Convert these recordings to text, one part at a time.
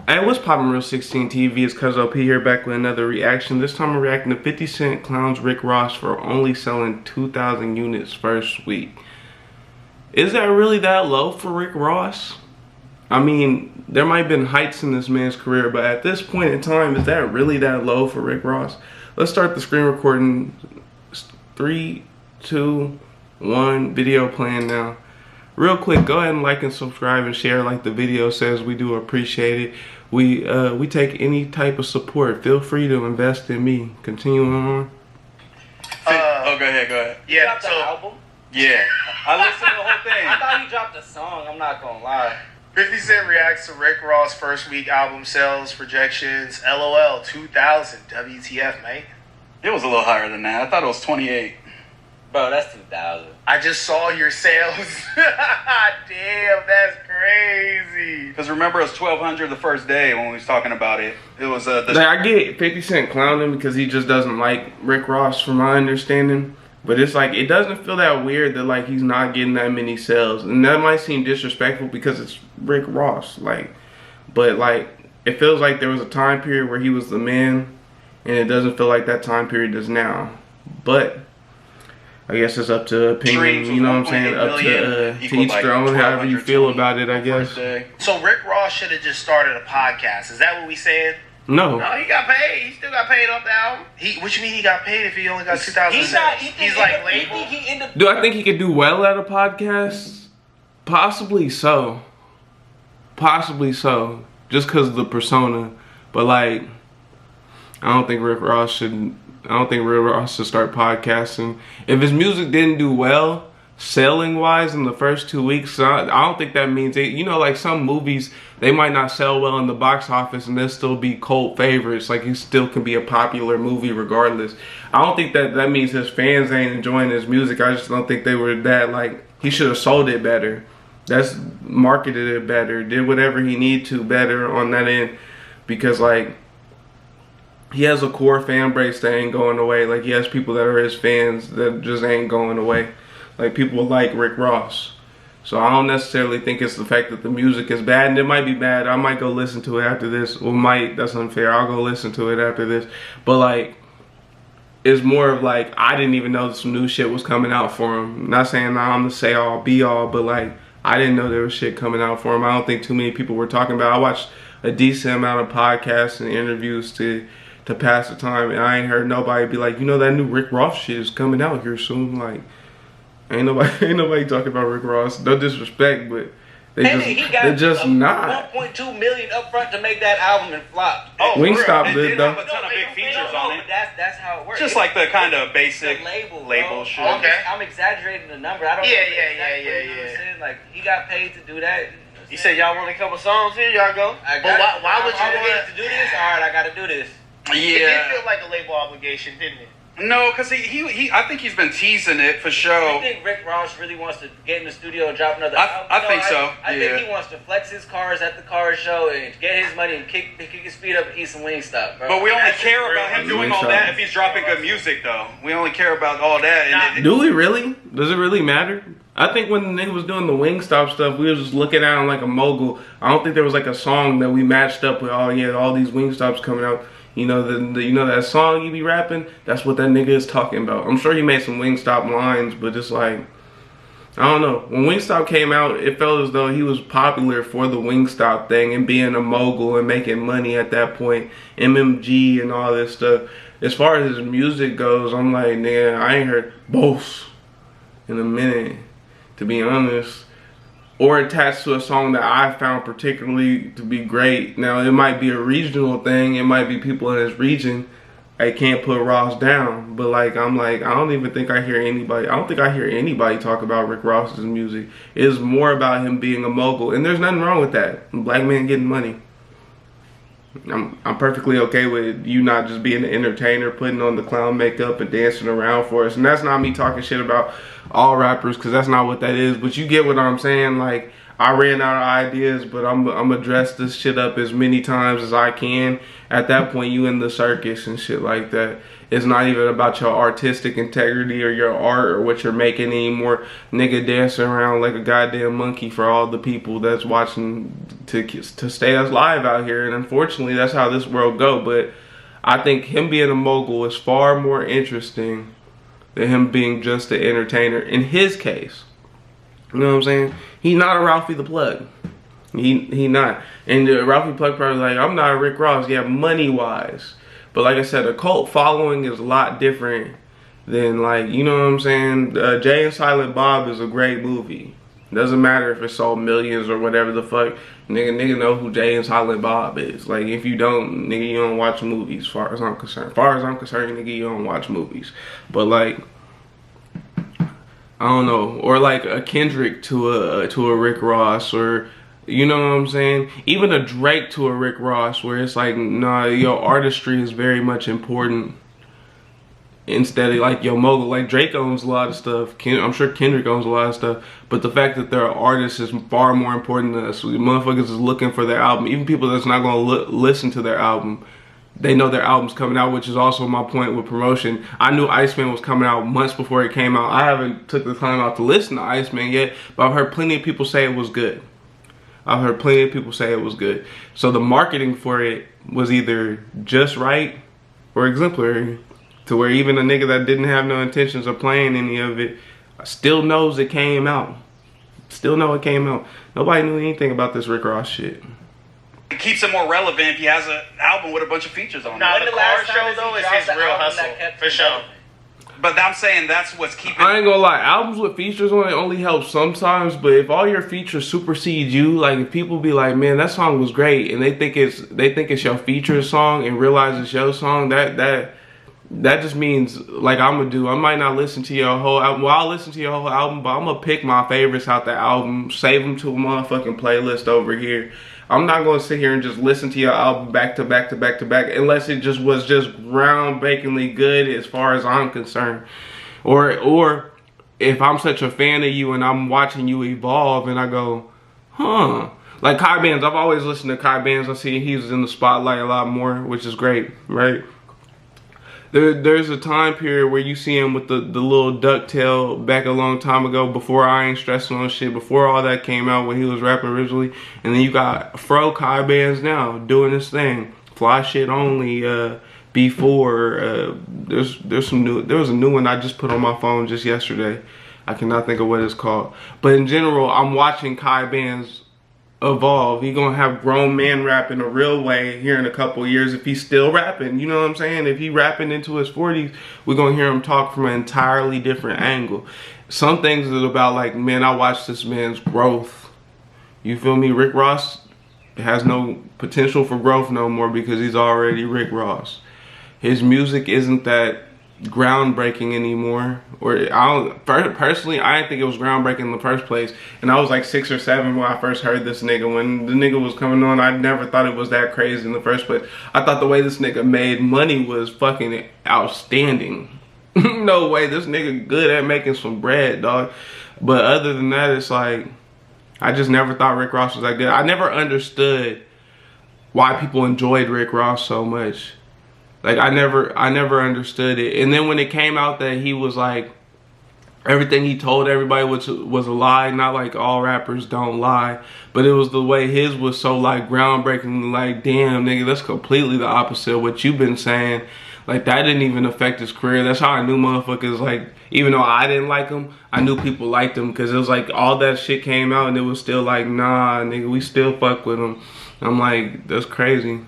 Hey, what's poppin' Real 16 TV? It's Cuz OP here back with another reaction. This time I'm reacting to 50 Cent clowns Rick Ross for only selling 2,000 units first week. Is that really that low for Rick Ross? I mean, there might have been heights in this man's career, but at this point in time, is that really that low for Rick Ross? Let's start the screen recording. 3, 2, 1, video playing now. Real quick, go ahead and like and subscribe and share like the video says. We do appreciate it. We take any type of support. Feel free to invest in me. Continuing on. Go ahead. Yeah, so album? Yeah, I listened to the whole thing. I thought he dropped a song, I'm not gonna lie. 50 Cent reacts to Rick Ross' first week album sales projections. LOL, 2,000. WTF, mate? It was a little higher than that. I thought it was 28. Bro, that's 2,000. I just saw your sales. Damn, that's crazy. Because remember, it was 1,200 the first day when we was talking about it. It was I get 50 Cent clowning because he just doesn't like Rick Ross, from my understanding. But it's like, it doesn't feel that weird that like he's not getting that many sales. And that might seem disrespectful because it's Rick Ross. But it feels like there was a time period where he was the man, and it doesn't feel like that time period does now. But I guess it's up to opinion, you know what I'm saying? Up to each their own, however you feel about it, I guess. So Rick Ross should have just started a podcast. Is that what we said? No. No, he got paid. He still got paid off the album. What you mean he got paid if he only got 2,000? He's like labeled. Do I think he could do well at a podcast? Possibly so. Possibly so. Just because of the persona. But I don't think Rick Ross should start podcasting. If his music didn't do well, selling wise in the first 2 weeks, I don't think that means it. You know, like some movies, they might not sell well in the box office and they'll still be cult favorites. Like, it still can be a popular movie regardless. I don't think that means his fans ain't enjoying his music. I just don't think they were that, he should have sold it better. That's marketed it better, did whatever he need to better on that end. Because he has a core fan base that ain't going away. He has people that are his fans that just ain't going away. People like Rick Ross. So I don't necessarily think it's the fact that the music is bad, and it might be bad. I might go listen to it after this. Well, that's unfair. I'll go listen to it after this. But it's more of I didn't even know some new shit was coming out for him. Not saying I'm the say all be all, but I didn't know there was shit coming out for him. I don't think too many people were talking about it. I watched a decent amount of podcasts and interviews to pass the time, and I ain't heard nobody be like, you know, that new Rick Ross shit is coming out here soon. Ain't nobody talking about Rick Ross. No disrespect, but they're just not. 1.2 million up front to make that album and flop. Wingstop did though. Have a ton of big features on it. That's how it works. Just like the kind of basic label shit. Okay. I'm exaggerating the number. I don't know exactly. He got paid to do that. He said, y'all want a couple songs here? Y'all go. Why would you want to do this? All right, I got to do this. Yeah. It did feel like a label obligation, didn't it? No, because I think he's been teasing it for show. You think Rick Ross really wants to get in the studio and drop another album? I think so. I think he wants to flex his cars at the car show and get his money and kick his feet up and eat some Wingstop, bro. But we only care about him doing all that if he's dropping good music, though. We only care about all that. Do we really? Does it really matter? I think when the nigga was doing the Wingstop stuff, we were just looking at him like a mogul. I don't think there was a song that we matched up with. Oh yeah, all these Wingstops coming out. You know that song you be rapping? That's what that nigga is talking about. I'm sure he made some Wingstop lines, but it's I don't know. When Wingstop came out, it felt as though he was popular for the Wingstop thing and being a mogul and making money at that point. MMG and all this stuff. As far as his music goes, I'm like, nigga, I ain't heard both in a minute, to be honest. Or attached to a song that I found particularly to be great. Now, it might be a regional thing. It might be people in his region. I can't put Ross down. But I don't even think I hear anybody. I don't think I hear anybody talk about Rick Ross's music. It's more about him being a mogul. And there's nothing wrong with that. Black man getting money. I'm perfectly okay with you not just being an entertainer, putting on the clown makeup and dancing around for us. And that's not me talking shit about all rappers, because that's not what that is. But you get what I'm saying. I ran out of ideas, but I'm gonna dress this shit up as many times as I can. At that point, you in the circus and shit like that. It's not even about your artistic integrity or your art or what you're making anymore. Nigga dancing around like a goddamn monkey for all the people that's watching to stay us live out here, and unfortunately that's how this world go. But I think him being a mogul is far more interesting than him being just an entertainer in his case. You know what I'm saying? He's not a Ralphie the Plug. He not. And Ralphie Plug probably like, I'm not a Rick Ross, yeah, money wise. But like I said, a cult following is a lot different than, like, you know what I'm saying? Jay and Silent Bob is a great movie. Doesn't matter if it sold millions or whatever the fuck. Nigga know who Jay and Silent Bob is. Like, if you don't, nigga, you don't watch movies, far as I'm concerned. Far as I'm concerned, nigga, you don't watch movies. But like, I don't know, or like a Kendrick to a Rick Ross, or you know what I'm saying? Even a Drake to a Rick Ross, where it's like, nah, your artistry is very much important. Instead of like your mogul, like Drake owns a lot of stuff. I'm sure Kendrick owns a lot of stuff, but the fact that they're artists is far more important than us. Motherfuckers is looking for their album. Even people that's not gonna listen to their album, they know their album's coming out, which is also my point with promotion. I knew Iceman was coming out months before it came out. I haven't took the time out to listen to Iceman yet, but I've heard plenty of people say it was good. I've heard plenty of people say it was good. So the marketing for it was either just right or exemplary, to where even a nigga that didn't have no intentions of playing any of it still knows it came out. Still know it came out. Nobody knew anything about this Rick Ross shit. It keeps it more relevant if he has an album with a bunch of features on it. Nah, the car show though is his real hustle, for sure. But I'm saying that's what's keeping. I ain't gonna lie, albums with features on it only help sometimes, but if all your features supersede you, like if people be like, man, that song was great, and they think it's your feature song and realize it's your song, that just means, like I'm gonna do, I might not listen to your whole album. Well, I'll listen to your whole album, but I'm gonna pick my favorites out the album, save them to a motherfucking playlist over here. I'm not gonna sit here and just listen to your album back to back to back to back unless it just was just groundbreakingly good as far as I'm concerned. Or if I'm such a fan of you and I'm watching you evolve and I go, huh. Like Kai Bands, I've always listened to Kai Bands. I see he's in the spotlight a lot more, which is great, right? There's a time period where you see him with the little ducktail back a long time ago, before I Ain't Stressing on Shit, before all that came out when he was rapping originally. And then you got Fro Kai Bands now doing this thing. Fly Shit Only, B4. There was a new one I just put on my phone just yesterday. I cannot think of what it's called. But in general, I'm watching Kai Bands evolve. He gonna have grown man rap in a real way here in a couple years if he's still rapping. You know what I'm saying? If he rapping into his 40s, we're gonna hear him talk from an entirely different angle. Some things is about like, man, I watched this man's growth. You feel me? Rick Ross has no potential for growth no more because he's already Rick Ross. His music isn't that groundbreaking anymore, or personally I didn't think it was groundbreaking in the first place, and I was like 6 or 7 when I first heard this nigga. When the nigga was coming on, I never thought it was that crazy in the first place. I thought the way this nigga made money was fucking outstanding. No way, this nigga good at making some bread, dog. But other than that, it's like, I just never thought Rick Ross was that good. I never understood why people enjoyed Rick Ross so much. Like I never understood it. And then when it came out that he was like, everything he told everybody was a lie. Not like all rappers don't lie, but it was the way his was so like groundbreaking. Like, damn, nigga, that's completely the opposite of what you've been saying. Like that didn't even affect his career. That's how I knew motherfuckers, like, even though I didn't like him, I knew people liked him, because it was like all that shit came out and it was still like, nah, nigga, we still fuck with him. I'm like, that's crazy.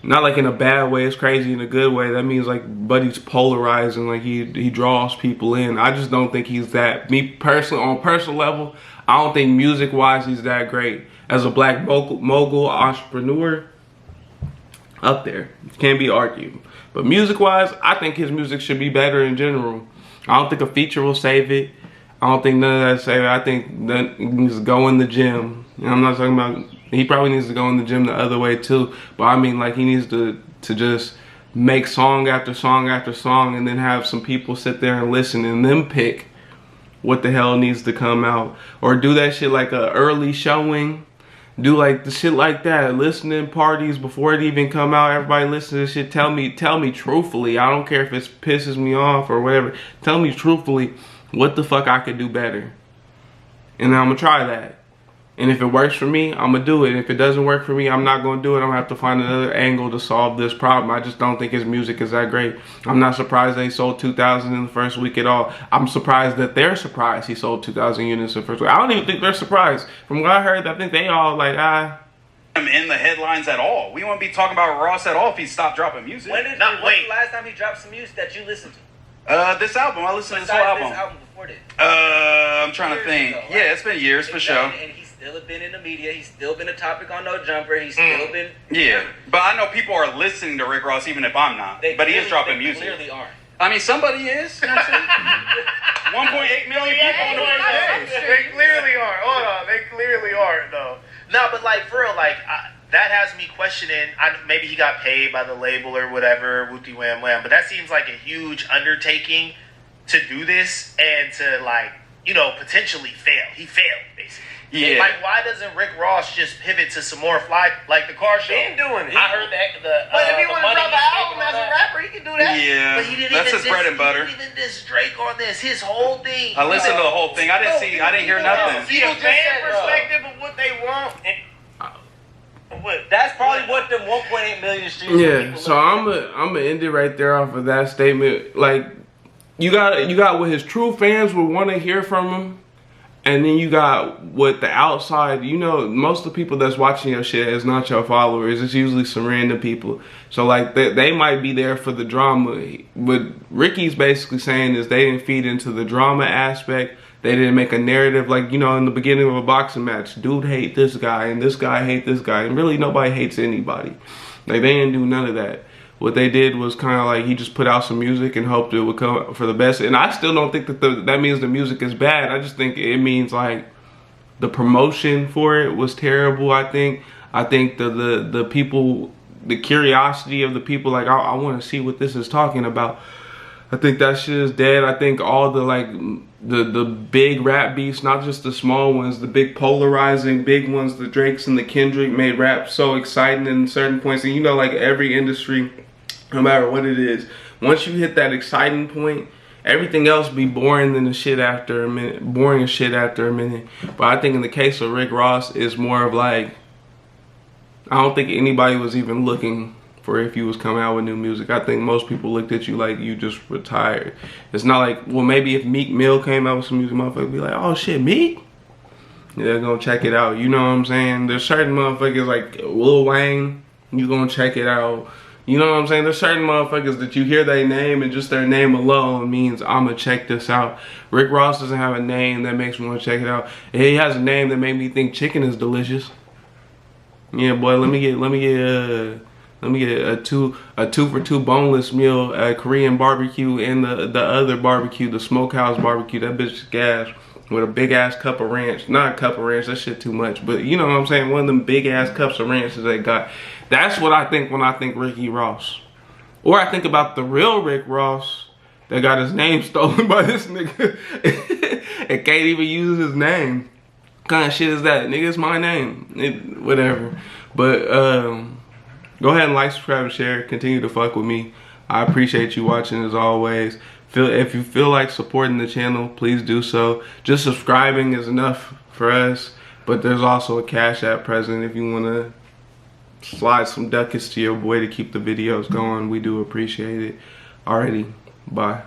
Not like in a bad way, it's crazy in a good way. That means like Buddy's polarizing, like he draws people in. I just don't think he's that, me personally, on a personal level, I don't think music wise he's that great. As a black mogul entrepreneur, up there, can't be argued. But music wise, I think his music should be better in general. I don't think a feature will save it. I don't think none of that save it. I think that he needs to go in the gym. I'm not talking about, he probably needs to go in the gym the other way too. But I mean, like, he needs to just make song after song after song, and then have some people sit there and listen and then pick what the hell needs to come out. Or do that shit like a early showing. Do like the shit like that. Listening parties before it even come out. Everybody listen to this shit. Tell me truthfully. I don't care if it pisses me off or whatever. Tell me truthfully what the fuck I could do better. And I'm gonna try that. And if it works for me, I'm gonna do it. If it doesn't work for me, I'm not gonna do it. I'm gonna have to find another angle to solve this problem. I just don't think his music is that great. I'm not surprised that he sold 2,000 in the first week at all. I'm surprised that they're surprised he sold 2,000 units in the first week. I don't even think they're surprised. From what I heard, I think they all like, in the headlines at all. We won't be talking about Ross at all if he stopped dropping music. When's the last time he dropped some music that you listened to? This album. I listened to this whole album. This album before this. I'm trying to think. Ago, right? Yeah, it's been years for sure. And he's still been in the media. He's still been a topic on No Jumper. He's still been. Yeah, but I know people are listening to Rick Ross even if I'm not. But he is dropping music. They clearly aren't. I mean, somebody is. You know what I'm saying? 1.8 million people on the first day. They clearly are. Hold on, they clearly aren't though. No, but like for real, like that has me questioning. Maybe he got paid by the label or whatever, whoopty wham wham. But that seems like a huge undertaking to do this and to like, you know, potentially fail. He failed basically. Yeah. Like, why doesn't Rick Ross just pivot to some more fly, like the car show? Been doing it. I heard that. But if he want to drop an album as a rapper, he can do that. Yeah, But he didn't that's even his bread and butter. He didn't even diss Drake on this. His whole thing. I listened to the whole thing. I didn't hear nothing. See the fan perspective of what they want. That's probably what them 1.8 million streams. yeah. So I'm gonna end it right there off of that statement. Like, you got what his true fans would want to hear from him. And then you got what the outside, you know, most of the people that's watching your shit is not your followers. It's usually some random people. So like they might be there for the drama. What Ricky's basically saying is they didn't feed into the drama aspect. They didn't make a narrative like, you know, in the beginning of a boxing match, dude hate this guy and this guy hate this guy. And really nobody hates anybody. Like they didn't do none of that. What they did was kind of like he just put out some music and hoped it would come for the best. And I still don't think that that means the music is bad. I just think it means like the promotion for it was terrible. I think the people, the curiosity of the people, like I want to see what this is talking about. I think that shit is dead. I think all the like the big rap beefs, not just the small ones, the big polarizing big ones, the Drakes and the Kendrick made rap so exciting in certain points. And you know, like every industry, no matter what it is, once you hit that exciting point, everything else be boring than the shit after a minute, boring as shit after a minute. But I think in the case of Rick Ross, it's more of like, I don't think anybody was even looking for if you was coming out with new music. I think most people looked at you like you just retired. It's not like, well, maybe if Meek Mill came out with some music, motherfuckers would be like, oh shit, Meek? Yeah, they're gonna check it out. You know what I'm saying? There's certain motherfuckers like Lil Wayne, you gonna check it out. You know what I'm saying? There's certain motherfuckers that you hear their name and just their name alone means I'ma check this out. Rick Ross doesn't have a name that makes me want to check it out. He has a name that made me think chicken is delicious. Yeah, boy, let me get a two for two boneless meal at Korean barbecue and the other barbecue, the Smokehouse barbecue. That bitch is gas with a big ass cup of ranch. Not a cup of ranch, that shit too much. But you know what I'm saying? One of them big ass cups of ranch that they got. That's what I think when I think Ricky Ross. Or I think about the real Rick Ross that got his name stolen by this nigga and can't even use his name. What kind of shit is that? Nigga, it's my name. Whatever. But go ahead and like, subscribe, and share. Continue to fuck with me. I appreciate you watching as always. If you feel like supporting the channel, please do so. Just subscribing is enough for us. But there's also a Cash App present if you want to slide some ducats to your boy to keep the videos going. We do appreciate it. Alrighty, bye.